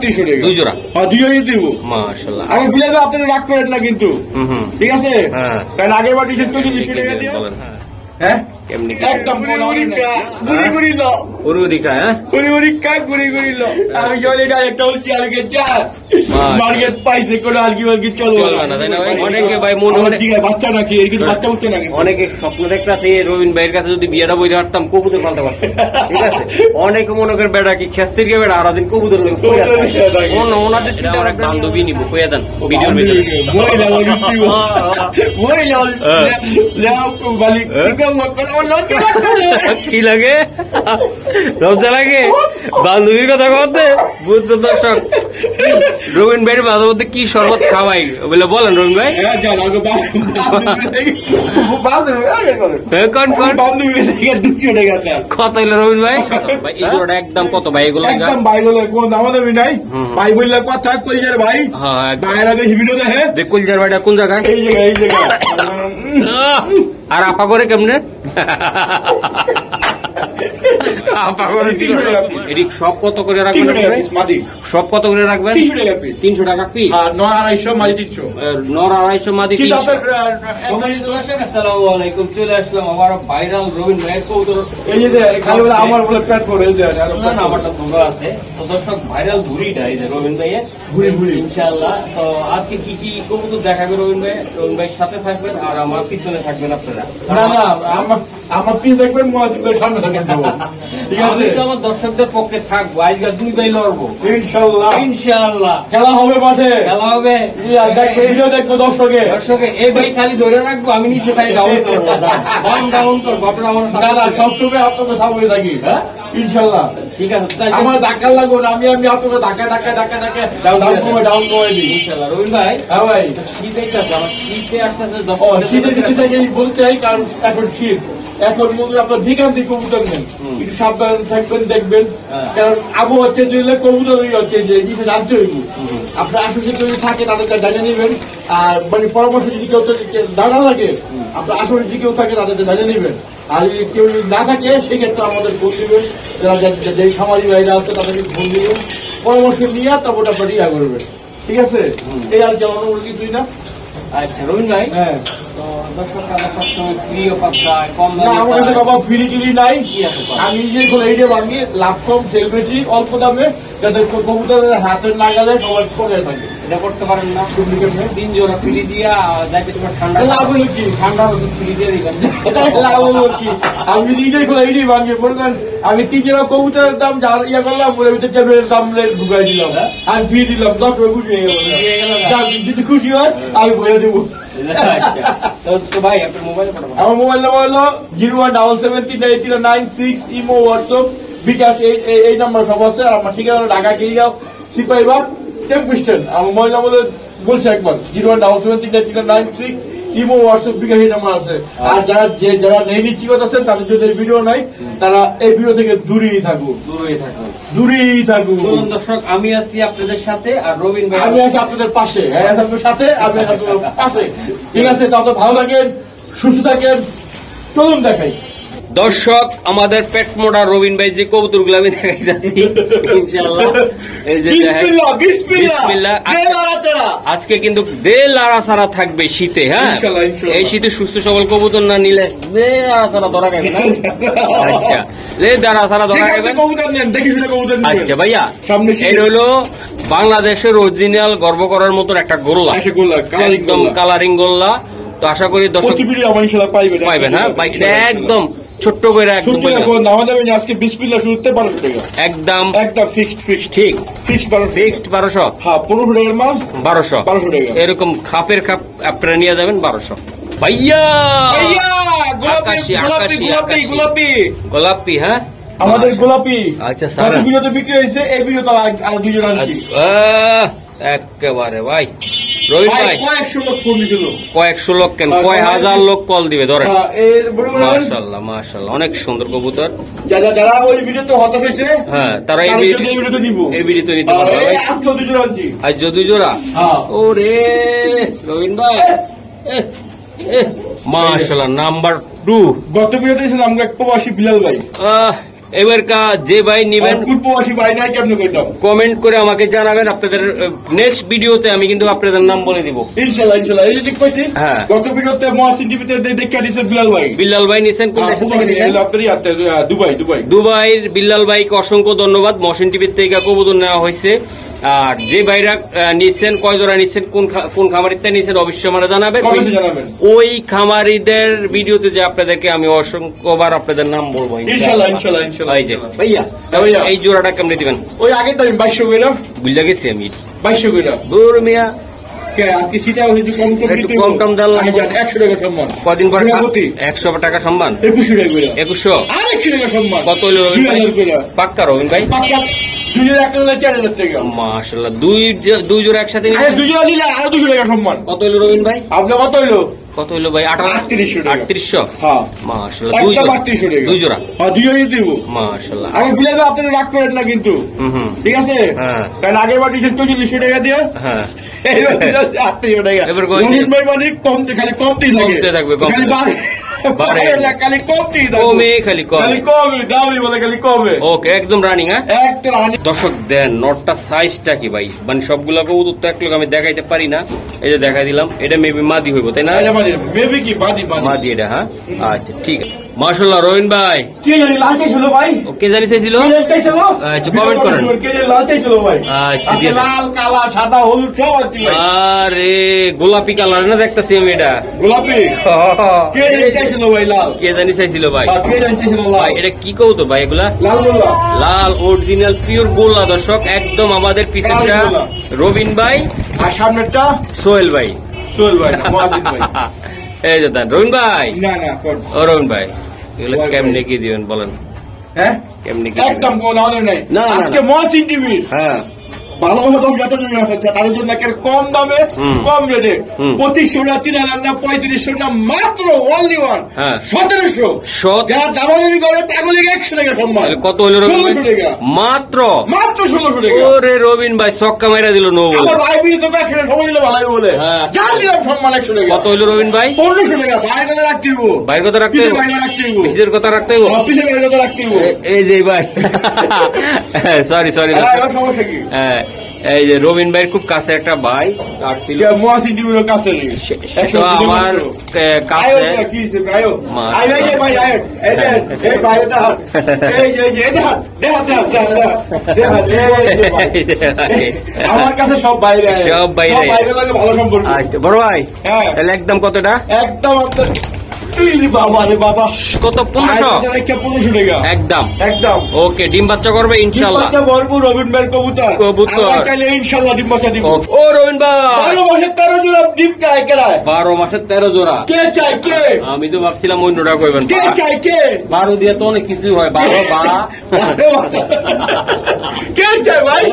3200 টাকা। 2 জোড়া? হ্যাঁ 2 জোড়াই দিব মাশাআল্লাহ। আমি বিলাতে আপনাদের রাগ করেন না কিন্তু, ঠিক আছে? হ্যাঁ, কারণ আগের বার দিয়েছেন 3400 টাকা দিয়ে। বলেন। হ্যাঁ কেমনি একদম গুড়ি গুড়ি ল উরুরিকা, হ্যাঁ গুড়ি গুড়ি কাক গুড়ি গুড়ি ল। আমি চলে যাই একটা হচ্ছে আলকে চা মার্কেট পাইছে কোনো আলকি বালকি চলবে না, তাই না ভাই? অনেকে ভাই মনে মনে বাচ্চা নাকি এই কিন্তু বাচ্চা উঠছে নাকি, অনেকে স্বপ্ন দেখতেছে রবিন ভাইয়ের কাছে যদি বিয়েটা বইতে পারতাম কবুতর পালতে পারতাম, ঠিক আছে? অনেকে মনে করে বেড়া কি খেস্তির কে বেড়া আর দিন কবুতর ওনাদের চিন্তা আমার এক বান্ধবী নিবো কইয়া দেন ভিডিওর ভিতরে কি লাগে, লজ্জা লাগে বান্ধবীর কথা বলতে? বুঝছো দর্শক, রবিন ভাইয়ের মাঝে মধ্যে কি শরবত খাওয়াই বলে বলেন রবিন ভাই? কত হইলো রবিন ভাই? এই জোড়াটা একদম কত ভাই? এগুলো একদম ভাই বলে কোন দামা দামি নাই ভাই বললে কথা কইজার ভাই। হ্যাঁ বাইরে আগে ভিডিও দেখে যে কলজার ভাইটা কোন জায়গায়? এই জায়গা এই জায়গা। আর আপা করে কেমনে? সব কত করে রাখবেন? সব কত করে রাখবেন? 300 টাকা পিস। 9-250 মাদি 300। 9-250 মাদি 300। আসসালামু আলাইকুম, চলে আসলাম আবার ভাইরাল রবিন ভাইয়ের কবুতর। এই যে খালি বলে আমার বলে পেট করে এই যে না না আমারটা ভালো আছে। তো দর্শক ভাইরাল ঘুড়িটা এই যে রবিন ভাইয়ের ঘুড়ি ইনশাআল্লাহ। তো আজকে কি কি কবুতর দেখাবে রবিন ভাই? রবিন ভাইয়ের সাথে থাকবেন আর আমার পিছনে থাকবেন আপনারা। না না আমার পিছ দেখবেন সামনে থাকবেন, ঠিক আছে? আমার দর্শকদের পক্ষে থাকবো, আজকে 2 ভাই লড়বো ইনশাআল্লাহ। ইনশাআল্লাহ খেলা হবে মাঠে, খেলা হবে। ভিডিও দেখবো দর্শকে এই ভাই খালি ধরে রাখবো, আমি নিচে খালি ডাউন করবো। ডাউন করবো আপনারা আমার সবসময় আপনাদের সামনে থাকি। হ্যাঁ ইনশাআল্লাহ ঠিক আছে। আমার ধাক্কা লাগবে না, আমি আপনাকে ধাক্কা ডাউন করে দিই ইনশাআল্লাহ। রবিন ভাই, হ্যাঁ ভাই শীত আসতেছে, আমার শীতে আসতেছে। শীতের বলতে চাই কারণ এখন শীত, এখন আপনার যেখান থেকে কবুতর নেন একটু সাবধান থাকবেন, দেখবেন কারণ আবহাওয়া চেঞ্জ হইলে কবুতর হচ্ছে যে জিনিস জানতে হইব। আপনার আশেপাশে কেউ যদি থাকে তাদের জানিয়ে নেবেন, আর মানে পরামর্শ যদি কেউ জানা লাগে আপনার আশেপাশে যদি কেউ থাকে তাদেরকে জানিয়ে নেবেন, আর যদি কেউ যদি না থাকে সেক্ষেত্রে আমাদের ফোন দিবেন, যে খামারি ভাইরা আছে তাদেরকে ফোন দিবেন, পরামর্শ নিয়ে তারপর আপনার ইয়া করবেন, ঠিক আছে? এই আর যেমন কিছুই না। আচ্ছা রবিন ভাই, হ্যাঁ তো দর্শক আমরা সবসময় প্রিয় পাবদায় কম দামে। আমার কাছে বাবা ফ্রি কিলি নাই, আমি নিজে এইটা ভাঙি, লাভ কম সেল বেশি অল্প দামে, যাতে কবুতরের হাতের নাগালে সবার করে থাকে। এটা করতে পারেন না? 3 জোড়া ফ্রি দিয়া যাইতে তোমার ঠান্ডা লাভ হলো কি? ঠান্ডার ওষুধ ফ্রি দিয়ে দিবেন, লাভ হলো কি? আমি নিজের খোলা এইটাই ভাঙি, বলবেন আমি 3 জোড়া কবুতরের দাম যার ইয়া করলাম ওর ভিতরে টেবিলের দাম ঢুকাই দিলাম, আমি ফ্রি দিলাম, 10 টাকা খুশি হয়ে গেল। যদি খুশি হয় আমি বলে দেবো। ভাই আপনার মোবাইল আমার মোবাইল নাম্বার হলো 017738396, ইমো হোয়াটসঅ্যাপ বিকাশ, এই নাম্বার সব আছে। আর আমার ঠিকানা হলো ঢাকা কিলিগাঁও সিপাহীবাগ টেম্পু স্ট্যান্ড। আমার মোবাইল নাম্বার বলছি একবার 017738396, ইমো হোয়াটসঅ্যাপ বিকাশ এই নাম্বার আছে। আর যারা নেই নিশ্চিত আছেন তাদের যদি ভিডিও নাই তারা এই ভিডিও থেকে দূরেই থাকুন। দর্শক আমি আছি আপনাদের সাথে আর রবিন ভাই আমি আছি আপনাদের পাশে, আপনাদের সাথে আমি আছি আপনাদের পাশে, ঠিক আছে? তত ভালো থাকেন, সুস্থ থাকেন, চলুন দেখাই। দর্শক আমাদের পেট মোড়া রবিন ভাই যে কবুতর গুলো আমি দেখাই যাচ্ছি ইনশাআল্লাহ। এই যে বিসমিল্লাহ, আজকে কিন্তু দে লাড়াছাড়া থাকবে শীতে। হ্যাঁ এই শীতে সুস্থ সবল কবুতর না নিলে দে লাড়াছাড়া ধরা খাবে না। আচ্ছা দে লাড়াছাড়া ধরা খাবেন। আচ্ছা ভাইয়া, এটা হলো বাংলাদেশের অরিজিনাল গর্ব করার মতো একটা গোল্লা, একদম কালারিং গোল্লা। তো আশা করি দর্শক পাইবেন। হ্যাঁ একদম ছোট্ট করে একদম একদম ঠিক ফিক্সড 1200। হ্যাঁ 1500 টাকার মাল 1200 টাকা এরকম খাপের খাপ আপনারা নিয়ে যাবেন 1200। ভাইয়া গোলাপি, হ্যাঁ আমাদের গোলাপি। আচ্ছা স্যার ভিডিওতে বিক্রি হয়েছে, এই ভিডিওতে আর 2 জন আনছি একেবারে। ভাই রবিন ভাই কয়েকশো লোক ফোন দিছিল, কয়েকশো লোক কেন কয় হাজার লোক কল দিবে ধরেন। মাশাআল্লাহ মাশাআল্লাহ, অনেক সুন্দর কবুতর। যারা ওই ভিডিওতে হতাশ হয়েছে হ্যাঁ তারা এই ভিডিওতে নিতে পারবে। আজ 2 জোড়া। ওরে রবিন ভাই মাশাআল্লাহ নাম্বার 2। গত ভিডিওতে ছিলাম এক প্রবাসী বিলাল ভাই, এবারকার যে ভাই নিবেন প্রবাসী ভাই নাই কেমন কইতাম কমেন্ট করে আমাকে জানাবেন। আপনাদের নেক্সট ভিডিওতে আমি কিন্তু আপনাদের নাম বলে দিব ইনশাআল্লাহ ইনশাআল্লাহ। এই যে কইছি হ্যাঁ। গত ভিডিওতে মহাসিন টিভিতে দেখে দিছে বিলাল ভাই। বিল্লাল ভাই নিছেন কোন দেশ থেকে নিছেন? দুবাই। দুবাইয়ের বিল্লাল ভাইকে অসংখ্য ধন্যবাদ। মহসিন টিভির থেকে কবুতর নেওয়া হয়েছে। আর যে ভাইরা নিচ্ছেন, কয় জোড়া নিচ্ছেন, কোন খামারিতে নিচ্ছেন অবশ্যই আমরা জানাবেন। ওই খামারিদের ভিডিওতে যে আপনাদেরকে আমি অসংখ্যবার আপনাদের নাম বলবো ইনশাআল্লাহ ইনশাআল্লাহ ইনশাআল্লাহ। এই যে ভাইয়া এই জোড়াটা কেমনে দিবেন? ওই আগে তো আমি 2200 কইলাম, বুঝলা গেছি আমি 2200 কইলাম। দূর মিয়া আজকে সিটা হইছে কম টম দাল 100 টাকা সম্মান। কদিন পর 100 টাকা সম্মান 2100 টাকা কইলাম। 2100 আর 100 টাকা সম্মান। কত হলো রবিন ভাই? পাক্কা রবিন ভাই? পাক্কা 2000 টাকা। মাশাআল্লাহ দুই জোড়া একসাথে আরে দুই জোড়া নিলে আর 200 টাকা সম্মান। কত হলো রবিন ভাই? আপনার কত হইলো? কত হলো ভাই? 3800 টাকা। 3800? হ্যাঁ মাশাআল্লাহ দুই জোড়া। হ্যাঁ দুই জোড়া দিব মাশাআল্লাহ। আমি বলে দাও আপনাদের রাগ করেন না কিন্তু। ঠিক আছে? হ্যাঁ। কারণ আগের বার দিয়েছেন 4400 টাকা দিয়ে। হ্যাঁ। এইবার 3800 টাকা। এবার রবিন ভাই মানে কমতে খালি কমতেই লাগে। কমতে থাকবে খালি বাড়ে না, খালি কমতেই থাকবে। কমে খালি খালি কমে দামি বলে খালি কমে। ওকে একদম রানিং। হ্যাঁ একটা রানি। দর্শক দেন নটটা সাইজটা কি ভাই? মানে সবগুলা কবুতর তো এক লোক আমি দেখাইতে পারি না। এই যে দেখাই দিলাম, এটা মেবি মাদি হইব তাই না? মেবি কি মাদি এটা। হ্যাঁ আচ্ছা ঠিক আছে। মাশাআল্লাহ রবিন ভাই কে জানি লাল চাইছিল ভাই? কে জানি চাইছিল? আচ্ছা কমেন্ট করেন। কে জানি লাল চাইছিল ভাই? আচ্ছা দিয়ে লাল কালা সাদা হলুদ সব আছে ভাই। আরে গোলাপি কালার না দেখতাছি আমি এটা। গোলাপি কে জানি চাইছিল ভাই? লাল কে জানি চাইছিল ভাই? কে জানি চাইছিল ভাই এটা কি কবুতর ভাই এগুলা? লাল গোলা। লাল অরিজিনাল পিওর গোলা দর্শক একদম। আমাদের পিছনটা রবিন ভাই আর সামনেরটা সোহেল ভাই। সোহেল ভাই মহাজিদ ভাই। এই যে দেন রবিন ভাই। না ও রবিন ভাই এগুলো কেমনে কি দিবেন বলেন? হ্যাঁ কেমনে কি একদম কোনো আলো নাই। না আজকে মহাসিন টিভি হ্যাঁ ভালোবাসা তো যত তাদের জন্য কম দামে কম রেটে 2500 না 3000 না 3500 না মাত্র অনলি ওয়ান 1700। যারা দামাদামি করে তাগুলি 100 টাকা সম্মান। কত হলো রবিন ভাই? 1600 টাকা মাত্র 1600 টাকা। ওরে রবিন ভাই ছক্কা মাইরা দিল নো বলে। আমার ভাই বিয়ে তো 100 টাকা সময় দিলে ভালো হবে বলে জান দিলাম সম্মান 100 টাকা। কত হলো রবিন ভাই? 1500 টাকা। বাইরের কথা রাখতে হইব। বাইরের কথা রাখতে হইব। পিছের কথা রাখতে হইব। অফিসের বাইরের কথা রাখতে হইব। এই যে ভাই সরি সমস্যা কি? এই যে রবিন ভাইয়ের খুব কাছে একটা ভাই আসছিল মহাসিন টিভির কাছে আমার কাছে আমার কাছে সব বাইরে ভালো সম্পর্ক। আচ্ছা বড় ভাই তাহলে একদম কতটা? একদম আপনার বাবা রে বাবা কত? 1500 টাকা একদম একদম। ওকে ডিম বাচ্চা করবে ইনশাআল্লাহ। বাচ্চা ভরপুর রবিন ভাইয়ের কবুতর চাইলে ইনশাআল্লাহ ডিম বাচ্চা দিব। ও রবিন ভাই 12 মাসের 13 জোড়া ডিম চাই কেরায়। 12 মাসের 13 জোড়া কে চাই কে? আমি তো ভাবছিলাম অন্যটা কইবেন। কে চাই কে? 12 দিয়ে তো অনেক কিছু হয়। 12 কে চাই ভাই?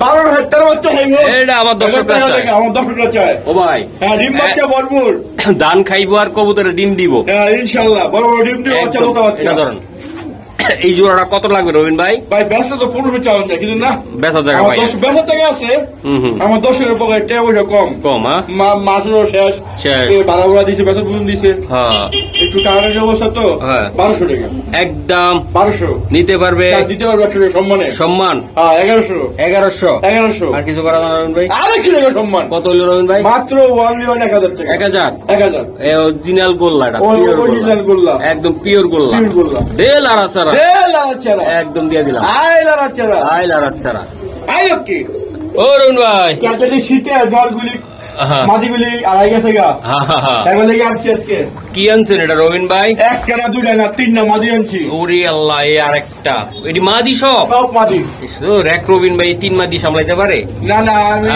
12 মাসের 13 বাচ্চা হইব। এটা আমার দর্শকরা চায়। আমার দর্শকরা চায়। ও ভাই হ্যাঁ ডিম বাচ্চা ভরপুর। ধান খাইবো আর কবুতরে ডিম দিব ইনশাআল্লাহ। বড় বড় ডিম দিয়ে বাচ্চা লোকা বাচ্চা। ধরেন এই জোড়াটা কত লাগবে রবিন ভাই? ভাই ব্যস্ত তো 1500 চাওয়া যায় কিন্তু না বেচা জায়গা ভাই 10 টাকা আছে। আমার 10 এর পকেটে টাকা পয়সা কম। হ্যাঁ মাসেরও শেষ ভাড়া ভাড়া দিছে বেতন বুঝুন দিছে। হ্যাঁ একটু টাকার অবস্থা তো 1200 টাকা একদম 1200 নিতে পারবে দিতে পারবে সম্মান। হ্যাঁ 1100 আর কিছু করা রবিন ভাই? 100 টাকা সম্মান। কত হলো রবিন ভাই? মাত্র 1000 টাকা। 1000 অরিজিনাল গোল্লা অরিজিনাল গোল্লা একদম পিওর গোল্লা দেল আর আসারা একদম দিয়ে দিলাম। ও রবিন ভাই শীতে জলগুলি মাটিগুলি আড়াই গেছে গা এবার লেগে আসছি আজকে। কি আনছেন এটা রবিন ভাই? একটা না দুটা না 3টা মাদি আনছি। ওরে আল্লাহ এই আরেকটা এটি মাদি সব মাদি। এক রবিন ভাই 3 মাদি সামলাইতে পারে? না না আমি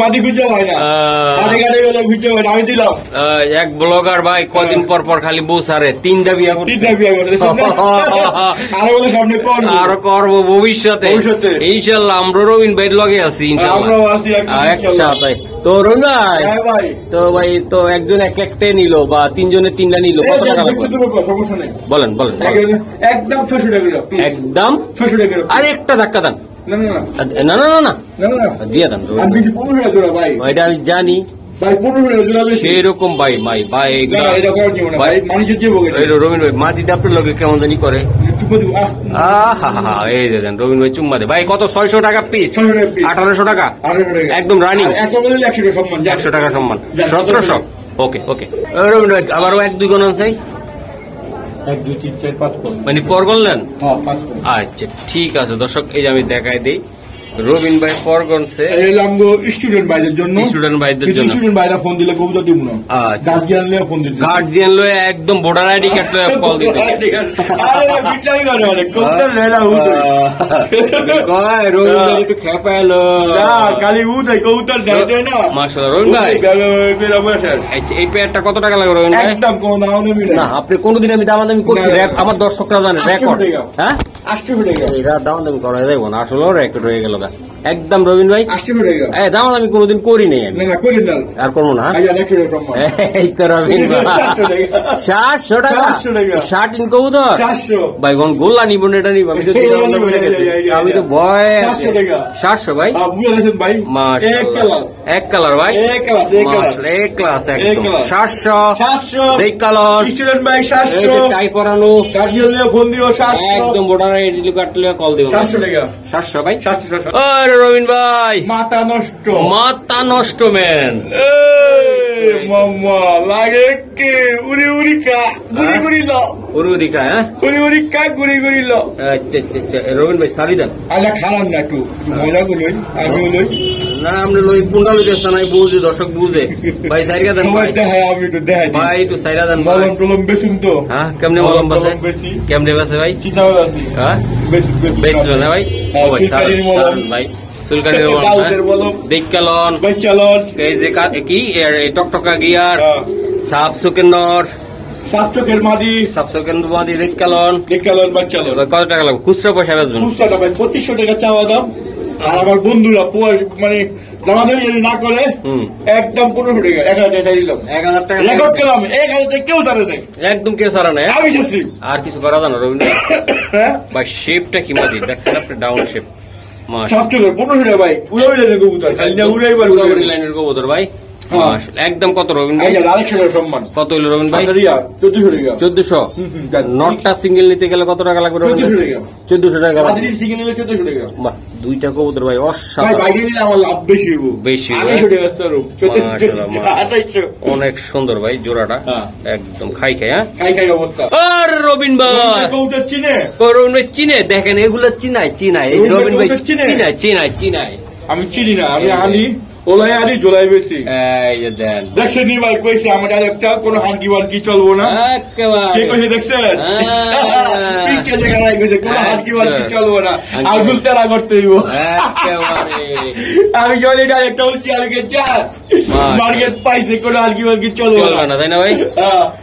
মাদি খুঁজে হয় না আমি দিলাম। এক ব্লগার ভাই কদিন পর পর খালি বউ সারে 3টা বিয়া করছে আরো করবো ভবিষ্যতে ইনশাল্লাহ। আমরা রবিন ভাইয়ের লগে আছি ইনশাল্লাহ একসাথে। তো রবিন ভাই তো ভাই তো একজন একটা নিল বা 3 জনে 3টা নিল কত টাকা লাগবে? বলেন একদম 600 টাকা। একদম 600 টাকা। আর একটা ধাক্কা দেন। না দিয়ে দেন। এটা আমি জানি ভাই 15 জোড়া বেশি সেরকম ভাই ভাই ভাই না এটা করার জীবন ভাই মানুষের জীবন রবিন ভাই মা দিদি আপনার লোকে কেমন জানি করে চুপো দিব এই যে দেন রবিন ভাই চুম্মা দে ভাই কত 600 টাকা পিস 1800 টাকা একদম রানিং 100 সম্মান 100 টাকা সম্মান 1700 ওকে ওকে রবিন ভাই আবারও 1-2 গণন চাই 1 2 3 4 5 মানে পর বললেন হ্যাঁ 5 আচ্ছা ঠিক আছে দর্শক এই যে আমি দেখাই দিই রবিন ভাই পরগনছে স্টুডেন্ট ভাইদের জন্য স্টুডেন্ট ভাইরা ফোন দিলে কবুতর দিব না গার্জিয়ান লিয়ে ফোন দিতে গার্জিয়ান লয়ে একদম ভোটার আইডি কার্ড লয়ে কল দিতে কয় রবিন ভাই একটু খেপাইলো খালি উদয় কবুতর দেয় না মাশাআল্লাহ রবিন ভাই আচ্ছা এই পেয়ারটা কত টাকা লাগবে রবিন ভাই একদম কোন দাম না আপনি কোনদিন আমি দামাদামি করছি আমার দর্শকরা জানে রেকর্ড হ্যাঁ 800 টাকা এটা দামাদামি করা যাইব না আসলে রেকর্ড হয়ে গেল একদম রবিন ভাই 800 টাকা দামাদামি কোনোদিন করি নাই আমি না করি না আর করবো না এই তো রবিন ভাই 700 টাকা 60 ইন কবুতর 400 ভাই কোন গোল্লা নিব না এটা নিব আমি তো ভয় 700 ভাই ভাই এক কালার ভাই এক ক্লাস একদম 700 এই কালার স্টুডেন্ট ভাই 700 টাই পরানো গার্জিয়ান লিয়ে ফোন দিও 700 একদম ভোটার আইডি কার্ড লিয়ে কল দিও 700 টাকা 700 ভাই 700 আরে রবিন ভাই মাথা নষ্ট ম্যান মাম্মা লাগে কে উড়ি উড়ি কা গুড়ি গুড়ি লো উড়ি কা হ্যাঁ উড়ি উড়ি কা গুড়ি গুড়ি লো আচ্ছা আচ্ছা আচ্ছা রবিন ভাই সারি দেন আলা খারাপ না একটু মজা গুলোই আমি লই না আমরা লই কোনটা লই দেন না বুঝে দর্শক বুঝে ভাই সাইরা দেন ভাই দেখাই আমি একটু দেখাই ভাই একটু সাইরা দেন মলম টলম বেচুন তো হ্যাঁ কেমনে মলম বাসে কেমনে বাসে ভাই চিন্তাও আছে হ্যাঁ বেচবে না ভাই ও ভাই সারুন ভাই সুলকানের মলম দেখালন বেচালন এই যে কি টকটকা গিয়ার সাপ সুকেনর সাতচকের মাদি দেখালন বাচ্চালন কত টাকা লাগবে খুচরা পয়সা বেচবেন খুচরা ভাই 2500 টাকা চাওয়া দাম আর আমার বন্ধুরা মানে দামাদামি যদি না করে একদম 1500 টাকা 1000 টাকা দিলাম 1000 টাকা রেকর্ড করলাম 1000 টাকা কেউ জানে না একদম কেউ সারা নাই আমি শেষি আর কিছু করা জানো রবীন্দ্র ভাই শেপটা কি মাদি দেখছেন আপনি ডাউন শেপ মাশাআল্লাহ 1500 টাকা ভাই পুরো লাইনের কবুতর খালি না উড়াইবার পুরো লাইনের কবুতর ভাই একদম কত রবিন ভাই সম্মান কত হইল রবিন ভাই 1400 নটটা সিঙ্গেল নিতে গেলে কত টাকা লাগবে 1400 টাকা সিঙ্গেল নিলে 1400 টাকা বাহ দুইটা কবুতর ভাই অসাধারণ আমার লাভ বেশি হবো বেশি অনেক সুন্দর ভাই জোড়াটা একদম খাই খাই অবস্থা আর রবিন ভাই কবুতর চিনে রবিন ভাই চিনে দেখেন এগুলো চিনাই এই রবিন ভাই চিনাই আমি চিনি না আমি আনি ওলাই আনি জোলাই বেশি এই যে দেন দেখছেন ভাই কইছে আমার আরেকটা কোনো হাঙ্কি বানকি চলবো না কে কইছে দেখছেন পিছে জায়গা নাই কইছে কোনো হাঙ্কি বানকি চলবো না আর গুলতারা করতে হইব আমি যদি ডাইরেক্ট বলছি আমি যা মার্কেট পাইছে কোনো হাঙ্কি বানকি চলবো না তাই না ভাই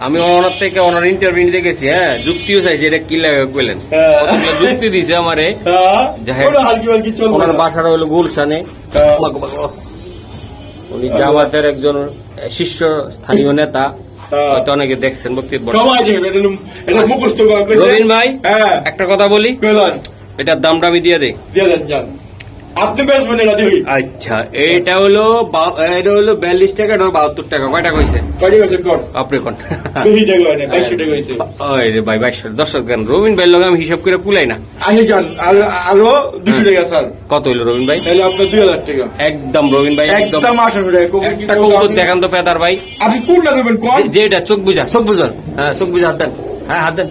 আমি ওনার থেকে ওনার ইন্টারভিউ নিতে গেছি যুক্তিও চাইছি এটা কি লাগে কইলেন যুক্তি দিছে আমারে কোনো হাঙ্কি বানকি চলবো ওনার বাসাটা হলো গুলশানে উনি জামাতের একজন শীর্ষ স্থানীয় নেতা হয়তো অনেকে দেখছেন বক্তব্য রবিন ভাই একটা কথা বলি এটার দামটা আমি দিয়ে দেই আপনি বেচবেন এটা দেখি আচ্ছা এটা হলো 42 টাকা 72 টাকা কয়টা কইছে আপনি কোন ভাই 22 দর্শক গান রবিন ভাই লগে আমি হিসাব করে কুলাই না আরো 200 টাকা স্যার কত হইলো রবিন ভাই তাহলে আপনার 2000 টাকা একদম রবিন ভাই একদম 800 টাকা একটা কবুতর দেখান তো পেদার ভাই আপনি কোনটা নেবেন কোন যেটা চোখ বুঝা হ্যাঁ চোখ বুঝা হাত দেন হ্যাঁ হাত দেন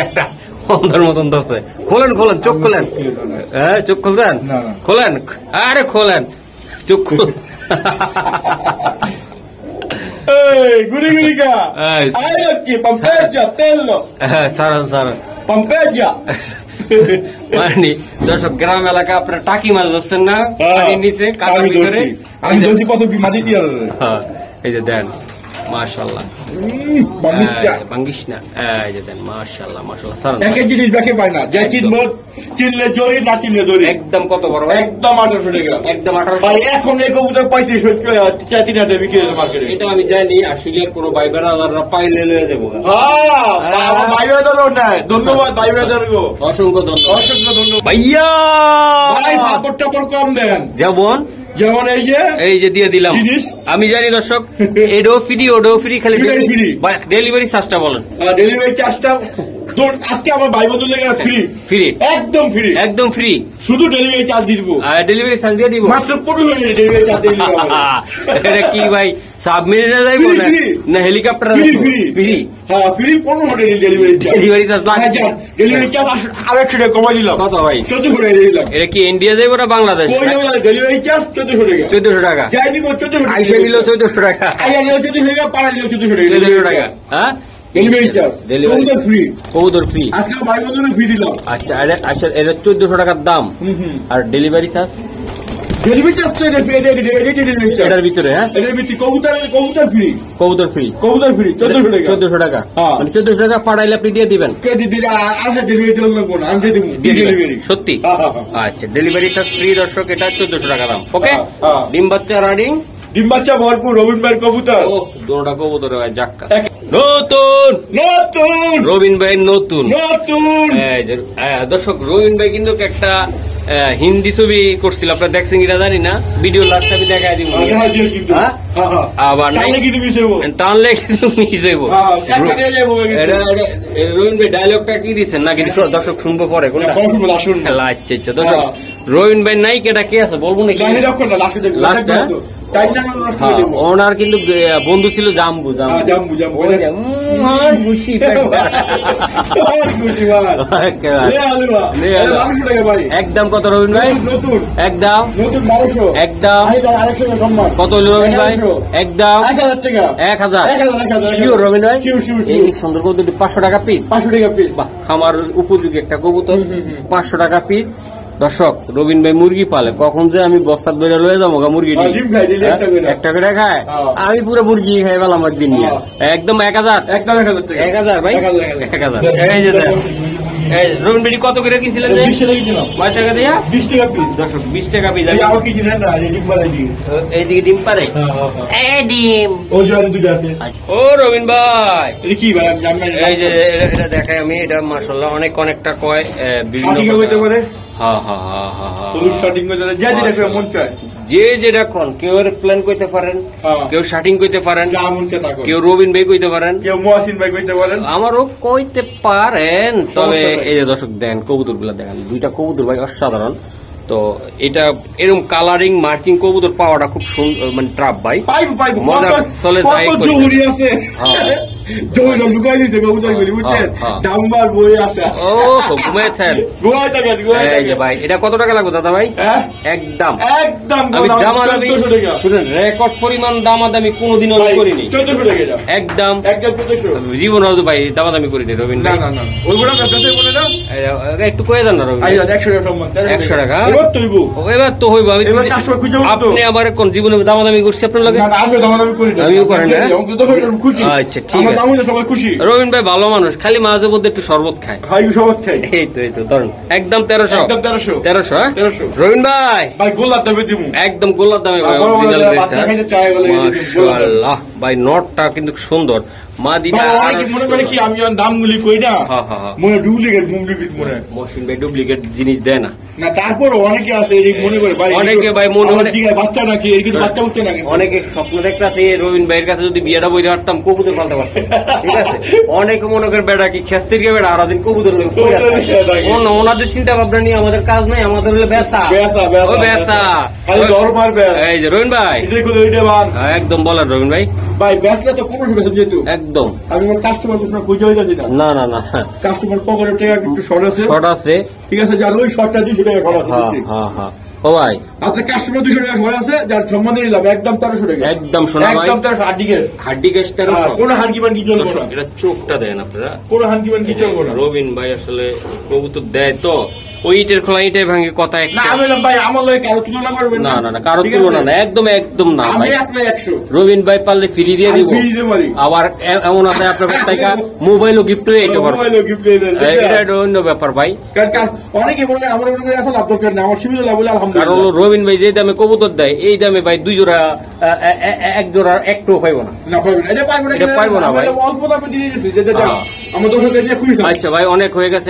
একটা অন্ধের মতন ধরছে খোলেন চোখ খোলেন হ্যাঁ চোখ খুলছেন খোলেন আরে খোলেন চোখ খুল গুড়ি গুড়ি কা কি পম্পেজা তেল সারান পম্পেজা মানে দর্শক গ্রাম এলাকা আপনার টাকি মাছ ধরছেন না নিচে আমি যদি কত বিমারি দিয়ে এই যে দেন মাশাআল্লাহ বাঙ্গিস না এই যে দেন মাশাআল্লাহ সারান এক জিনিস দেখে পায় না যে চিনলে জরি না চিনলে দড়ি একদম কত বড় একদম 800 টাকা একদম 800 ভাই এখন এই কবুতর 3500 3000 বিক্রি হচ্ছে মার্কেটে এটা আমি জানি আসলে কোনো ভাই বেরাদাররা পাইলে লয়ে যাবো ভাই বেরাদারও নাই ধন্যবাদ ভাই বেরাদারগো অসংখ্য ধন্যবাদ ভাইয়া ভাই ভাপড়টা কম দেন যেমন যেমন এই যে দিয়ে দিলাম। আমি জানি দর্শক এডো ফ্রি ওডো ফ্রি, খালি ডেলিভারি চার্জটা বলেন। ডেলিভারি চার্জটা আজকে আমার ভাই বন্ধু লেগে ফ্রি, ফ্রি একদম ফ্রি, একদম ফ্রি, শুধু ডেলিভারি চার্জ দিব। ডেলিভারি চার্জ দিয়ে দিব মাত্র 15 ডেলিভারি চার্জ দিয়ে দিব। এটা কি ভাই সাবমেরিনে যাইব না হেলিকপ্টারে যাইব? ফ্রি, হ্যাঁ free, 15 delivery charge. Delivery charge লাগে, ডেলিভারি চার্জ 100 টাকা কমাই দিলাম। কত ভাই? 1400 টাকা দিলাম। এটা কি ইন্ডিয়া যাইব না বাংলাদেশ? ডেলিভারি চার্জ 1400 টাকা। 1400 টাকা যাই দিব 1400 টাকা। আইসা নিল 1400 টাকা, আইয়া নিল 1400 টাকা, পাড়া নিল 1400 টাকা। 1400 টাকা, হ্যাঁ ডেলিভারি চার্জ, ডেলিভারি ফ্রি, কবুতর ফ্রি। আজকে ভাই বন্ধু ফ্রি দিলাম। আচ্ছা আচ্ছা, এটা 1400 টাকার দাম। আর ডেলিভারি চার্জ? ডেলিভারি চার্জ তো এটার ভিতরে, হ্যাঁ এটার ভিতরে কবুতর ফ্রি, কবুতর ফ্রি, 1400 টাকা। 1400 টাকা, মানে 1400 টাকা পাঠাইলে আপনি দিয়ে দিবেন? সত্যি? আচ্ছা, ডেলিভারি চার্জ ফ্রি দর্শক, এটা 1400 টাকা দাম। ওকে, ডিম বাচ্চা রানিং, ডিম বাচ্চা ভরপুর রবিন ভাইয়ের কবুতর। ও দুটোটা কবুতর ভাই, জাক্কা নতুন নতুন রবিন ভাই, নতুন নতুন। দর্শক রবিন ভাই কিন্তু একটা হিন্দি ছবি করছিল, আপনারা দেখছেন কিনা জানি না, ভিডিও লাস্ট আমি দেখাই দিব। আবার টানলে কিন্তু মিস হইব। রবিন ভাই ডায়লগটা কি দিচ্ছেন না কিন্তু দর্শক শুনবো পরে কোনটা? আচ্ছা আচ্ছা দর্শক, রবিন ভাই নাই কেটা কে আছে বলবো নাকি? ওনার কিন্তু বন্ধু ছিল জাম্বু, একদম কত রবিন ভাই? একদম একদম কত হলো রবিন ভাই? একদম 1000। শিওর রবিন ভাই? এই সুন্দর কবুতর 500 টাকা পিস। 500 টাকা পিস, আমার উপযোগী একটা কবুতর, 500 টাকা পিস। দর্শক রবিন ভাই মুরগি পালে, কখন যে আমি বস্তার বেড়ে লয়ে যাবো মুরগি একটা করে খায়, আমি পুরো মুরগি খাই পেলাম একদিন নিয়ে। একদম 1000, 1000 ভাই, 1000। এই যে রবিন ভাই কত করে কিনছিলেন? 20 টাকা দিয়া 20 টাকা পিস। দর্শক 20 টাকা পিস। এইদিকে ডিম পারে, ডিম ও রবিন ভাই কি ভাই? এই যে এটা দেখাই আমি, এটা মাশাআল্লাহ অনেকটা কয় বিভিন্ন যে যেটা কোন কেউ প্ল্যান করতে পারেন, কেউ শার্টিং করতে পারেন, কেউ রবিন ভাই কইতে পারেন, কেউ মহসিন ভাই কইতে পারেন, আমারও কইতে পারেন। তবে এই যে দর্শক দেন কবুতর গুলা দেখেন, দুইটা কবুতর ভাই অসাধারণ। তো এটা এরকম কালারিং মার্কিং কবুতর পাওয়াটা খুব সুন্দর, মানে ট্রাপ ভাই মজা চলে যায়। এটা কত টাকা লাগবে দাদা ভাই? একদম আমি দামাদামি শুনেন, রেকর্ড পরিমাণ দামাদামি কোনোদিনও করিনি। একদম জীবন ভাই দামাদামি করিনি রবিন ভাই। একটু কয়ে দেন না রবিন, 100 টাকা এবার তো হইব। আপনি আবার কোন জীবনে দামাদামি করছি আপনার লাগে? আমিও করেন না? আচ্ছা ঠিক আছে। রবিন ভাই ভালো মানুষ, খালি মাঝে মধ্যে একটু শরবত খায়। এই তো ধরুন একদম 1300। রবিন ভাই গোলার দামে দিব, একদম গোলার দামে ভাই, মাশাআল্লাহ ভাই। নটটা কিন্তু সুন্দর, মাদিটা মনে করে কি আমি দামগুলি কই না, মনে ডুপ্লিকেট মহসিন ভাই ডুপ্লিকেট জিনিস দেয় না। তারপর অনেকে আছে মনে করে ভাই, অনেকে ভাই মনে বাচ্চা নাকি, বাচ্চা বুঝতে নাকি, অনেকে স্বপ্ন দেখতে আছে রবিন ভাইয়ের কাছে যদি বিয়েটা বইতে পারতাম কবুতর পালতে পারতাম। ঠিক আছে, অনেকে মনে করে বেড়া কি খেস্তির কে বেড়া, আরাদিন কবুতর ওনাদের চিন্তা ভাবনা নিয়ে আমাদের কাজ নাই, আমাদের হলে ব্যথা। এই যে রবিন ভাই একদম বলেন রবিন ভাই, ভাই ব্যবসা তো 1500 বেতন যেত একদম। আমি আমার কাস্টমার খুঁজে হয়ে যাচ্ছি না, না কাস্টমার পকেটের টাকা একটু শর্ট আছে, ঠিক আছে, যার ওই শর্টটা 200 টাকা খরচ আছে। ও ভাই আপনার কাস্টমার 200 টাকা খরচ আছে, যার সম্বন্ধে নিলাম একদম 1300 টাকা, একদম শোনা ভাই, একদম 1300। হাড্ডি গ্যাস 1300, কোন হানকিমান কি চলবে না, এটা চোখটা দেন আপনারা, কোন হানকিমান কি চলবে না। রবিন ভাই আসলে কবুতর দেয় তো ওই ইটের খোলা ইটে ভাঙে কথা একটা না ভাই, আমার লয় কারো তুলনা করবেন না, না কারো তুলনা না, একদম না ভাই, 100। রবিন ভাই পারলে ফ্রি দিয়ে দিব, আবার এমন আছে আপনার টাকা মোবাইলও গিফট হয়ে যেতে পারবে, এটা অন্য ব্যাপার ভাই। অনেকে বলে আমার এখন লাভ দরকার না, আমার সীমিত লাভ বলে আলহামদুলিল্লাহ। কারণ রবিন ভাই যে দামে কবুতর দেয় এই দামে ভাই 2 জোড়া এক জোড়া একটু পাইবো না, এটা পাইবো না ভাই, অল্প দামে দিয়ে দিয়েছি। আমার দর্শকদের দিয়ে খুশি। আচ্ছা ভাই অনেক হয়ে গেছে,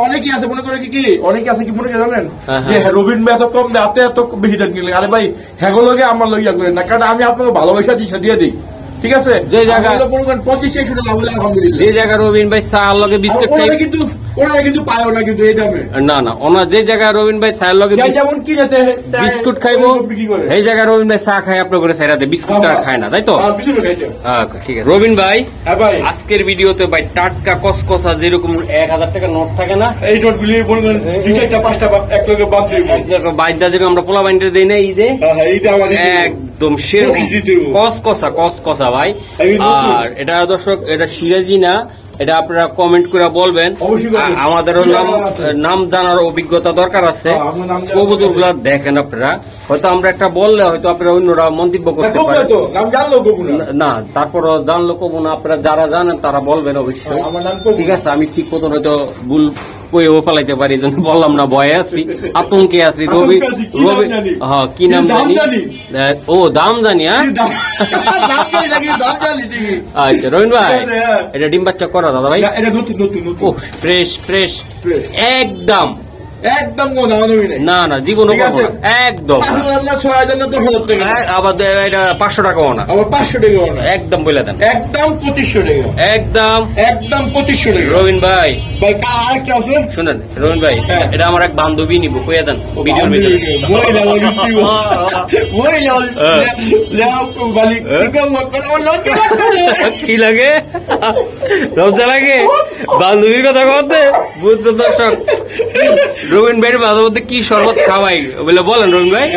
অনেকে আছে মনে করে কি কি অনেকে আছে কি মনে করে জানেন হ্যাঁ, যে রবিন ভাই এত কম দেয়, আপনি এত বেশি দাম কিনলেন। আরে ভাই হ্যাগো লগে আমার লইয়া করেন না, কারণ আমি আপনাকে ভালোবাসা দিয়ে দিই, ঠিক আছে? যে জায়গায় 25-100 লাভ হলে আলহামদুলিল্লাহ। যে জায়গায় রবিন ভাই চা লগে বিস্কুট খাই, ওরা কিন্তু পায়ও না কিন্তু এই দামে। না না, ওনার যে জায়গায় রবিন ভাই চায়ের লগে যেমন কিনেতে বিস্কুট খাইবো, বিক্রি করে এই জায়গায় রবিন ভাই চা খায় আপনার করে সাইরাতে, বিস্কুট আর খায় না, তাই তো? বিস্কুট খাইতে। ঠিক আছে রবিন ভাই, হ্যাঁ ভাই, আজকের ভিডিওতে ভাই টাটকা কসকসা যেরকম 1000 টাকা নোট থাকে না, এই নোটগুলি বলবেন 2-4-5টা এক লগে বাদ দিব, বাইদা যেরকম আমরা পোলা বাইন্ডার দেই না এই যে এইটা আমাদের একদম সেরকম কসকসা ভাই। আর এটা দর্শক, এটা সিরাজি না, এটা আপনারা কমেন্ট করে বলবেন। আমাদেরও নাম জানার অভিজ্ঞতা দরকার আছে। কবুতর গুলা দেখেন আপনারা, হয়তো আমরা একটা বললে হয়তো আপনারা অন্যরা মন্তব্য করতে পারেন না, তারপরও জানলো কবু না, আপনারা যারা জানেন তারা বলবেন অবশ্যই, ঠিক আছে? আমি ঠিক মতন হয়তো ভুল কইও ফেলাইতে পারি, জন্য বললাম না, ভয়ে আছি, আতঙ্কে আছি। রবি হ্যাঁ, কি নাম জানি? ও দাম জানি। হ্যাঁ আচ্ছা রবিন ভাই, এটা ডিম বাচ্চা করা দাদা ভাই? ফ্রেশ ফ্রেশ একদম একদম না না, জীবনও একদম। আবার এটা 500 টাকাও না, আবার 500 টাকাও না, একদম বলে দেন, একদম 2500 টাকা, একদম 2500 টাকা। রবিন ভাই ভাই আরেকটা আছে শুনেন, রবিন ভাই এটা আমার এক বান্ধবী নিব, কইয়া দেন ভিডিওর ভিতরে। কি লাগে? লজ্জা লাগে বান্ধবীর কথা বলতে? বুঝছো দর্শক, রবিন ভাইয়ের মাঝে মধ্যে কি শরবত খাওয়াই বলে বলেন রবিন ভাই?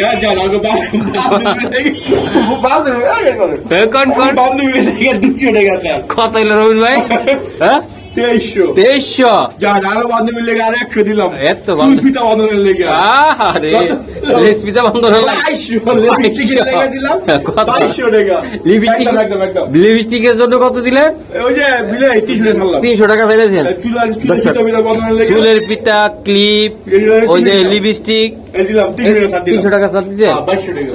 কত হইলো রবিন ভাই? হ্যাঁ 2300। আরো বান্ধবীর লেগে আরো 100 দিলাম, এত বান্ধবীর লেগে। আরে লেসপিতা বন্ধন হলো লিপস্টিকের জন্য কত দিলেন? ওই যে 300 টাকা ফেলেছেন। চুলের পিতা, ক্লিপ, ওই যে লিপস্টিক 300 টাকা ছাড় দিচ্ছেন।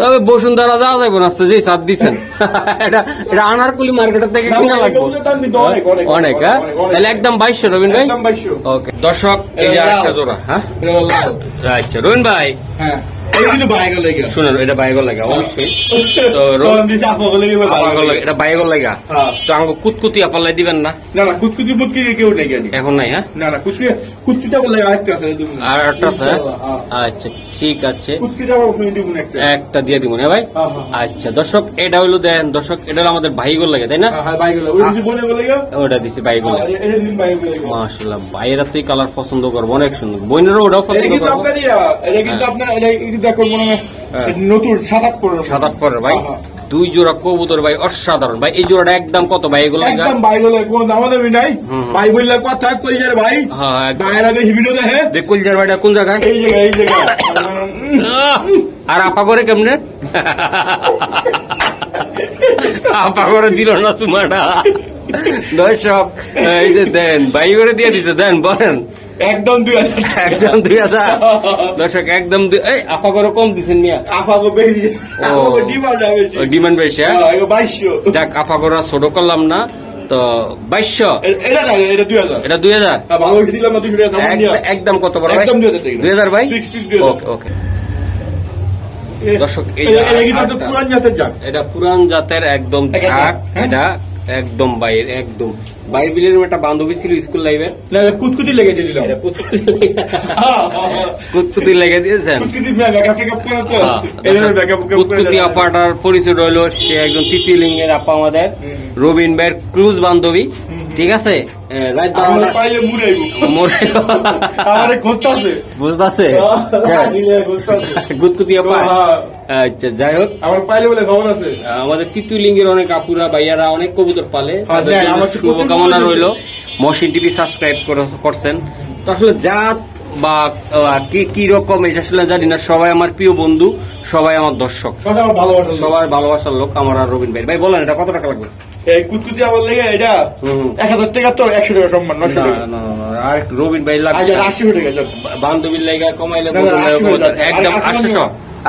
তবে বসুন্ধরা যাওয়া যাবে না, যে ছাড় দিচ্ছেন এটা আনারকুলি মার্কেটের থেকে কিনা লাগবে অনেক। হ্যাঁ তাহলে একদম 2200 রবিন ভাই। ওকে দর্শক, এই যে আরেকটা জোড়া। হ্যাঁ আচ্ছা রবিন ভাই, হ্যাঁ শুনেন, এটা বাইগল লাগা অবশ্যই, এটা বাইগল লাগা তো আমাকে কুতকুতি আপাল্লাই দিবেন না? না না, কুতকুতি বুটকি কেউ নেই এখন নাই। হ্যাঁ না না, কুতকুতিটা বলে আরেকটা আছে, আর একটা আছে। আচ্ছা ঠিক আছে, কুতকুতিটা একটা দিয়ে দিব না ভাই? আচ্ছা দর্শক, এটা হইলো দেন দর্শক, এটা হলো আমাদের ভাইগল লাগে, তাই না? ওটা দিছি বাইগল। মাশাআল্লাহ, ভাইয়েরা তো এই কালার পছন্দ করবো, অনেক সুন্দর। বোনেরও ওটাও পছন্দ করবো। নতুন 7-8 পরে ভাই, 2 জোড়া কবুতর ভাই, অসাধারণ ভাই। এই জোড়াটা একদম কত ভাই? এগুলো একদম ভাই বলে কোন দাম দেবি নাই ভাই, বললে কথা কইজার ভাই। হ্যাঁ বাইরে বেশি ভিডিও দেখে যে কইজার ভাইটা কোন জায়গায়? এই জায়গায় আর আপা করে কেমনে? আপা করে দিল না সুমাটা। দর্শক এই যে দেন, ভাই করে দিয়ে দিছে, দেন বলেন একদম 2000, একদম 2000। দর্শক একদম আপা করে কম দিচ্ছেন নিয়া, ডিমান্ড বেশি। যাক আপা করে ছোট করলাম না তো 2200। এটা 2000 একদম কত বড় ভাই? 2000 ভাই। ওকে ওকে দর্শক, এটা পুরান জাতের একদম ঝাঁক, এটা একদম বাইরের, একদম বাইরের বিলের একটা বান্ধবী ছিল স্কুল লাইফে, কুতকুতি লেগে দিলাম, কুতকুতি লেগে দিয়েছেন। কুতকুতি আপাটার পরিচয় রইলো, সে একজন তৃতীয়লিঙ্গের আপা, আমাদের রবিন ভাইয়ের ক্লোজ বান্ধবী, ঠিক আছে? বুঝতেছে গুতকুতি আপা। আচ্ছা যাই হোক, আমাদের তৃতীয়লিঙ্গের অনেক আপুরা ভাইয়ারা অনেক কবুতর পালে, শুভকামনা রইল। মহসিন টিভি সাবস্ক্রাইব করছেন তো, আসলে জাত বা কি রকম এটা আসলে জানি না। সবাই আমার প্রিয় বন্ধু, সবাই আমার দর্শক, সবার ভালোবাসার লোক আমার আর রবিন ভাই। ভাই বলেন এটা কত টাকা লাগবে? কুতকুতি আবার লেগে এটা 1000 টাকা, তো 100 টাকা সম্মান, 900 টাকা। আর রবিন ভাই লাগবে 800 টাকা, বান্ধবীর লেগে কমাইলে একদম 800।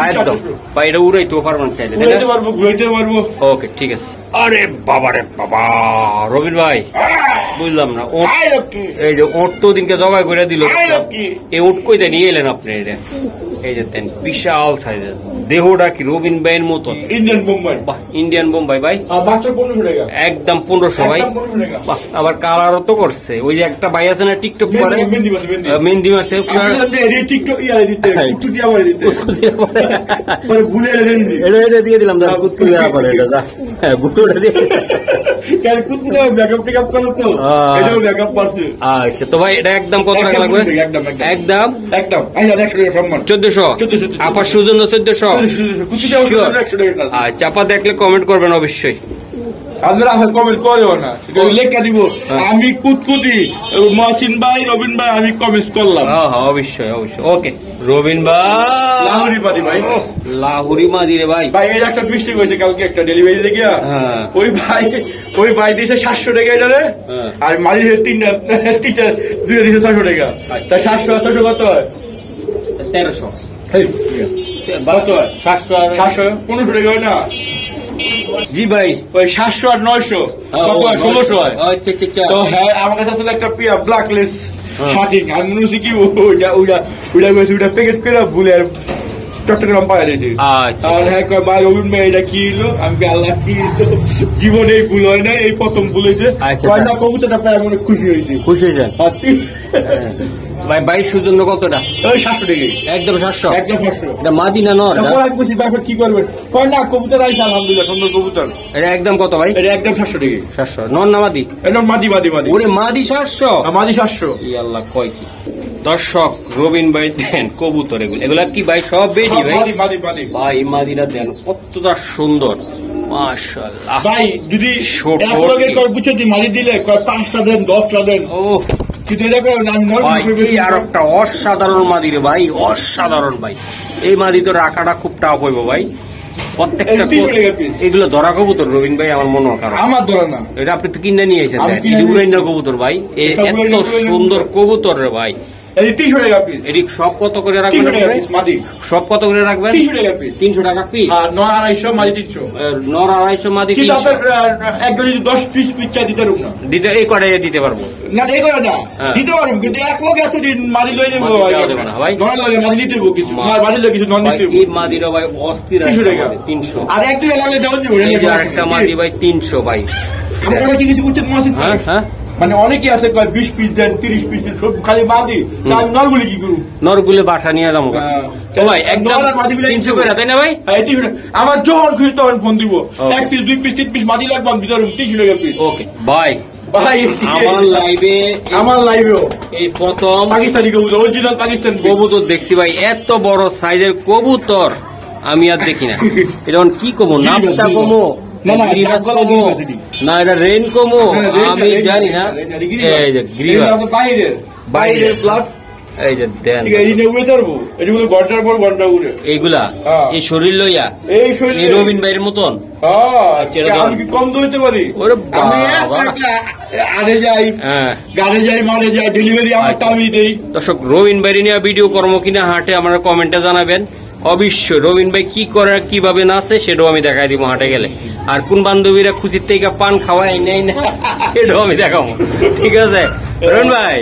একদম ভাই, এটা উড়াইতেও পারবেন চাইলে, ঘুরাইতে পারবো, ঘুরাইতে পারবো। ওকে ঠিক আছে। আরে বাবা রে বাবা, রবিন ভাই বুঝলাম না, এই যে ওট তো দিনকে জবাই করে দিল, এই ওট কইতে নিয়ে এলেন আপনি? এই যে দেন বিশাল সাইজের, দেহটা কি রবিন ভাইয়ের মতো? ইন্ডিয়ান বোম্বাই। বাহ, ইন্ডিয়ান বোম্বাই ভাই, মাত্র 1500 টাকা, একদম 1500 ভাই। বাহ, আবার কালারও তো করছে। ওই যে একটা ভাই আছে না টিকটক করে, মেহেন্দি মারছে, টিকটক ইয়ারে দিতে, কুটুটি আবার দিতে, পরে ভুলে এটা দিয়ে দিলাম, কুটকুলি আবার এটা যা, হ্যাঁ গুটুটা দিয়ে কাল কুটকুলি মেকআপ টেকআপ করো তো, এটাও মেকআপ করছে। আচ্ছা তো ভাই এটা একদম কত টাকা লাগবে? একদম একদম একদম 100 টাকা সম্মান, 1400 আপার সুজন 1400। আচ্ছা আপা দেখলে কমেন্ট করবেন অবশ্যই, আপনারা কমেন্ট করেও না, লেখা দিব আমি কুতকুতি মহসিন ভাই, রবিন ভাই, আমি কমেন্ট করলাম। হ্যাঁ অবশ্যই অবশ্যই। ওকে রবিন ভাই, লাহুরি মাদি ভাই, লাহুরি মাদি রে ভাই। ভাই এর একটা মিস্টেক হয়েছে কালকে, একটা ডেলিভারি দেখিয়া ওই ভাই দিয়েছে 700 টাকা এটারে, আর মাদি তিনটা দুইটা দিয়েছে 600 টাকা, তা 700 আর 600 কত হয়? 1300। কত হয়? 700 আর 1500 টাকা হয় না? জি ভাই, ওই 700 আর 900 কত হয়? 1600 হয়। আচ্ছা আচ্ছা। তো হ্যাঁ আমার কাছে আসলে একটা ব্ল্যাকলেস শার্টিং, আমি মনে হচ্ছে কি ওইটা প্যাকেট করে ভুলে আর চট্টগ্রাম পাওয়া দিয়েছি। আর হ্যাঁ ভাই রবিন ভাই এটা কি হলো? আমি আল্লাহ কি জীবনে ভুল হয় না, এই প্রথম ভুল হয়েছে। কবুতরটা পাই আমি খুশি হয়েছি। খুশি হয়েছেন ভাই? 2200 জন্য কতটা? ওই 700 টাকা, একদম 700। একদম 700। এটা মাদি না নর? কি করবেন? কয় না কবুতর আইসা আলহামদুলিল্লাহ সুন্দর কবুতর। এটা একদম কত ভাই? এটা একদম 700 টাকা। 700 নর না মাদি? এটা মাদি মাদি মাদি। ওরে মাদি 700? মাদি 700। ই আল্লাহ কয় কি দর্শক, রবিন ভাই দেন কবুতর এগুলা কি ভাই? সব বেডি ভাই? মাদি মাদি ভাই মাদিরা দেন কতটা সুন্দর, মাশাআল্লাহ ভাই। যদি এক লগে কয় বুঝে দি মাদি দিলে কয় 5টা দেন 10টা দেন। ও কিন্তু এটা কয় আমি নরমাল আর একটা অসাধারণ মাদি রে ভাই, অসাধারণ ভাই। এই মাদি তো রাখাটা খুব টাফ হইব ভাই, প্রত্যেকটা। এগুলো ধরা কবুতর রবিন ভাই? আমার মনে হয় আমার ধরা না, এটা আপনি তো কিনে নিয়ে এসেছেন, উড়াইনা কবুতর ভাই, এত সুন্দর কবুতর রে ভাই। 300 টাকা পিস। এটি সব কত করে রাখবেন? সব কত করে রাখবেন? 300 টাকা পিস। 300 টাকা পিস। আর নর 250 মাদি 300। নর 250 মাদি 300। একজন যদি 10 পিস পিচ্চা দিতে পারবো না, দিতে এই কটাই দিতে পারবো না, এই করে না দিতে পারবো, কিন্তু এক লোক এতদিন মাদি লই দেবো ভাই, নর লাগে মাদি নিতে দেবো কিছু, মাদি লই কিছু নর নিতে দেবো। এই মাদিরা ভাই অস্থির 300 টাকা 300। আর এক দুই লাগলে দেওয়া দেবো। এই যে আরেকটা মাদি ভাই 300 ভাই। আমরা কি কিছু বুঝতে মসজিদ? হ্যাঁ হ্যাঁ, মানে অনেকে আছে 20 পিস দেন 30 পিস দেন, সব খালি মাদি। আমি নরগুলি কি করব? নরগুলি বাসা নিয়ে যাবো ভাই, একদম 300 করে, তাই না ভাই? আমার যখন খুশি তখন ফোন দিব, 1 পিস 2 পিস 3 পিস মাদি লাগবে, আমি ভিতরে 300 টাকা পিস। ওকে ভাই, ভাই আমার লাইভেও এই প্রথম পাকিস্তানি কবুতর, অরিজিনাল পাকিস্তানি কবুতর দেখছি ভাই। এত বড় সাইজের কবুতর আমি আর দেখি না। এটা কি কমো, নামটা কমো না, এটা রেন কমো আমি জানি না। এই যে গ্রিভাস বাইরের প্লাট, এই যে দেন এইগুলা এই শরীর লইয়া এই রবিন ভাইয়ের মতন কম দইতে পারি। আরে যাই গাড়ি যাই মারে যাই, ডেলিভারি আমার আমি দেই। দর্শক রবিন ভাই নিয়ে ভিডিও কর্ম কিনা হাটে আমরা কমেন্টে জানাবেন অবশ্যই। রবিন ভাই কি করে কিভাবে নাচে সেটাও আমি দেখাই দিব হাটে গেলে, আর কোন বান্ধবীরা খুঁজির থেকে পান খাওয়াই নেই না সেটাও আমি দেখাবো, ঠিক আছে? রবিন ভাই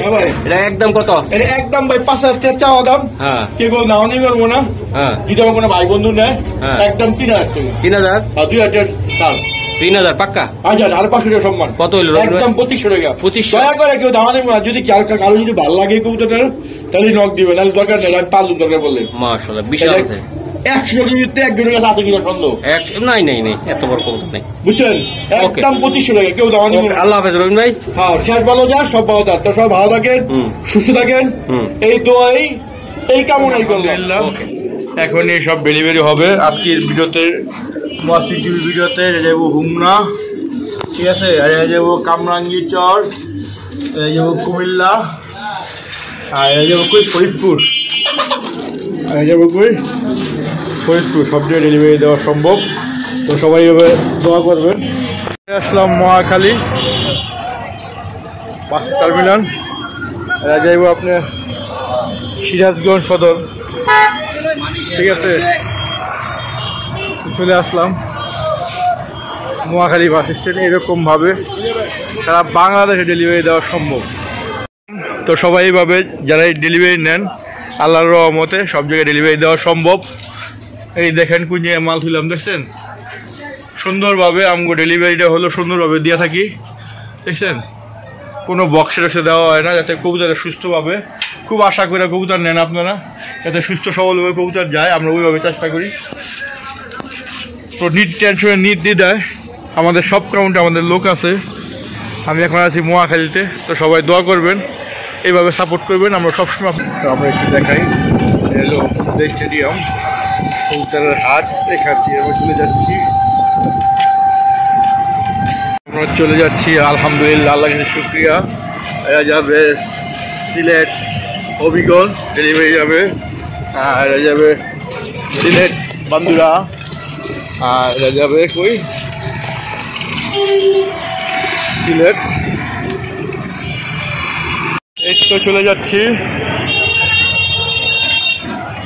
এটা একদম কত? একদম ভাই 5000 চাওয়া দাম। হ্যাঁ কে বল নাও নেই করবো না। হ্যাঁ যদি আমার কোনো ভাই বন্ধু নেয় একদম 3000 3000 পাক্কা। আচ্ছা আর 500 টাকা সম্মান। কত হইল? একদম 2500 টাকা। 2500 দয়া করে কেউ দাম নেই না। যদি কারো যদি ভালো লাগে কবুতরটা তাহলে নক দিবেন, নাহলে দরকার নেই। আমি পালুন দরকার বললে মাশাআল্লাহ বিশাল আছে। 100 টাকা একজনের কাছে আছে কিনা সন্দেহ? নাই নাই নাই, এত বড় কবুতর নাই, বুঝছেন? একদম 2500 টাকা, কেউ দাম নেই। আল্লাহ হাফেজ রবিন ভাই। হ্যাঁ শেষ ভালো যা সব ভালো থাক, তো সব ভালো থাকেন, সুস্থ থাকেন, এই দোয়াই এই কামনাই করলাম। এখন এই সব ডেলিভারি হবে আজকের ভিডিওতে, ভিডিওতে যাবো হুমনা, ঠিক আছে? আর যাবো কামরাঙ্গি চর, যাবো কুমিল্লা, আর যাবো কই ফরিদপুর, আর যাবো কই ফরিদপুর। সব জায়গায় ডেলিভারি দেওয়া সম্ভব, তো সবাই এভাবে দোয়া করবেন। আসলাম মহাখালী বাস টার্মিনাল, যাইব আপনার সিরাজগঞ্জ সদর, ঠিক আছে? চলে আসলাম নোয়াখালী বাস স্ট্যান্ডে। এরকম ভাবে সারা বাংলাদেশে ডেলিভারি দেওয়া সম্ভব। তো সবাই এইভাবে যারা ডেলিভারি নেন আল্লাহর রহমতে সব জায়গায় ডেলিভারি দেওয়া সম্ভব। এই দেখেন কোন জায়গায় মাল তুললাম, দেখছেন সুন্দরভাবে আমগো ডেলিভারিটা হলো সুন্দরভাবে দিয়ে থাকি, দেখছেন কোনো বক্সে টক্সে দেওয়া হয় না, যাতে কবুতরটা সুস্থভাবে, খুব আশা করে কবুতর নেন আপনারা, যাতে সুস্থ সবলভাবে কবুতর যায়, আমরা ওইভাবে চেষ্টা করি। তো টেনশনে নির্দ্বিধায় আমাদের সব কাউন্টে আমাদের লোক আছে। আমি এখন আছি নোয়াখালীতে, তো সবাই দোয়া করবেন, এইভাবে সাপোর্ট করবেন। আমরা সবসময় আমরা একটু দেখাই হ্যালো স্টেডিয়াম কবুতরের হাট, এখান দিয়ে আমরা চলে যাচ্ছি আলহামদুলিল্লাহ, আল্লাহ শুক্রিয়া। এরা যাবে সিলেট হবিগঞ্জ ডেলিভারি যাবে, আর এরা যাবে সিলেট বান্দুরা, আর এরা যাবে কই সিলেট। এই তো চলে যাচ্ছি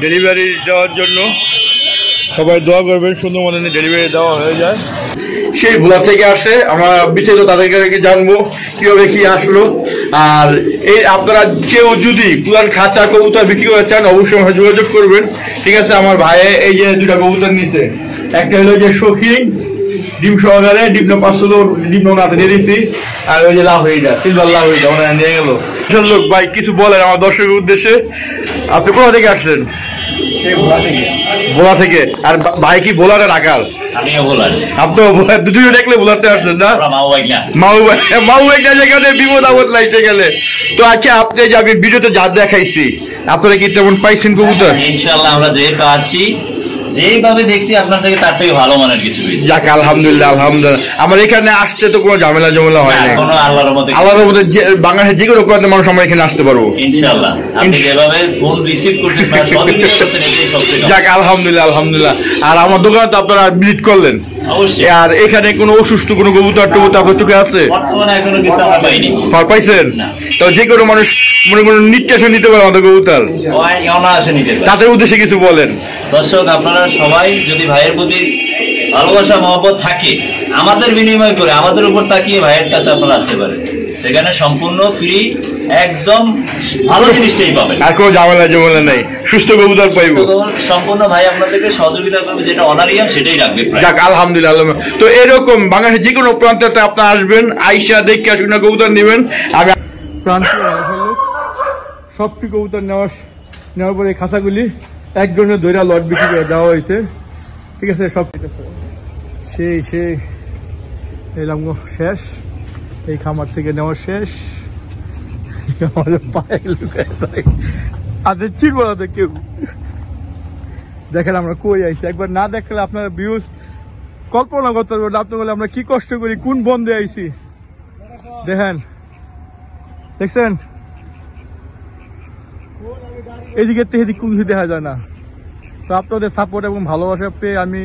ডেলিভারি দেওয়ার জন্য। সবাই দোয়া করবেন সুন্দর মতো ডেলিভারি দেওয়া হয়ে যায়। সেই ভোলা থেকে আসে, আমরা বিস্তারিত তাদেরকে জানবো কিভাবে কি আসলো। আর এই আপনারা কেউ যদি পুরান খাঁচা কবুতর বিক্রি করতে চান অবশ্যই আমার যোগাযোগ করবেন, ঠিক আছে। আমার ভাই এই যে দুটা কবুতর নিচ্ছে, একটা হলো যে শৌখিন ডিম সহকারে ডিম 500 ডিম ওনাতে দিয়ে দিচ্ছি, আর ওই যে লাভ হয়ে যায় সিলভার লাভ হয়ে যায় ওনারা নিয়ে গেল। লোক ভাই কিছু বলেন আমার দর্শকের উদ্দেশ্যে, আপনি কোথা থেকে আসছেন? ভোলা থেকে। আর ভাই কি ভোলাটা ঢাকার? আপনিও ভোলা, দুটোই দেখলে ভোলাতে আসছেন না? মাউ একটা যেখানে বিপদ আপদ লাইতে গেলে। তো আচ্ছা, আপনি যে আমি ভিডিওতে যা দেখাইছি আপনারা কি তেমন পাইছেন কবুতর? ইনশাআল্লাহ আমরা যে পাচ্ছি যেইভাবে দেখছি আপনার থেকে তার থেকে ভালো মানের কিছু পেয়েছি। যাক আলহামদুলিল্লাহ, আলহামদুলিল্লাহ। আমার এখানে আসতে তো কোনো ঝামেলা হয় না, কোনো আল্লাহর মধ্যে বাংলাদেশের যে কোনো প্রান্তের মানুষ আমরা এখানে আসতে পারবো ইনশাআল্লাহ। আপনি যেভাবে ফোন রিসিভ করছেন বা সহযোগিতা করছেন এটাই সবচেয়ে। যাক আলহামদুলিল্লাহ, আলহামদুলিল্লাহ। আর আমার দোকানে তো আপনারা ভিজিট করলেন অবশ্যই। আর এখানে কোনো অসুস্থ কোনো কবুতর টবুতর আপনার চোখে আছে? বর্তমানে এখনো কিছু আমরা পাইনি। পাইছেন? তো যে কোনো মানুষ মনে কোনো নির্দেশন নিতে পারে আমাদের কবুতর, অনায়াসে নিতে পারে। তাদের উদ্দেশ্যে কিছু বলেন। দর্শক আপনারা সবাই যদি ভাইয়ের প্রতি ভালোবাসা মহব্বত থাকে, আমাদের বিনিময় করে আমাদের উপর তাকিয়ে ভাইয়ের কাছে আপনারা আসতে পারেন, সেখানে সম্পূর্ণ ফ্রি, একদম ভালো জিনিসটাই পাবেন, আর কোনো ঝামেলা নেই, সুস্থ কবুতর পাইব সম্পূর্ণ। ভাই আপনাদেরকে সহযোগিতা করবে, যেটা অনারিয়াম সেটাই রাখবে। যাক আলহামদুলিল্লাহ। তো এরকম বাংলাদেশের যে কোনো প্রান্তে আপনারা আসবেন, আইসা দেখে আসুন, কবুতর নেবেন। আমি প্রান্তীয় লোক সবটি কবুতর নেওয়ার পরে খাঁচাগুলি একজনের ধৈরা লট বিক্রি করে দেওয়া হয়েছে, ঠিক আছে। সব সেই এলাম শেষ, এই খামার থেকে নেওয়া শেষ। আচ্ছা চিনবো না তো কেউ, দেখেন আমরা কই আইছি, একবার না দেখলে আপনারা ভিউজ কল্পনা করতে পারবেন। আপনি বলে আমরা কি কষ্ট করি, কোন বন্ধে আইছি দেখেন, দেখছেন এদিকে তো এদিক কোন দেখা যায় না। তো আপনাদের সাপোর্ট এবং ভালোবাসা পেয়ে আমি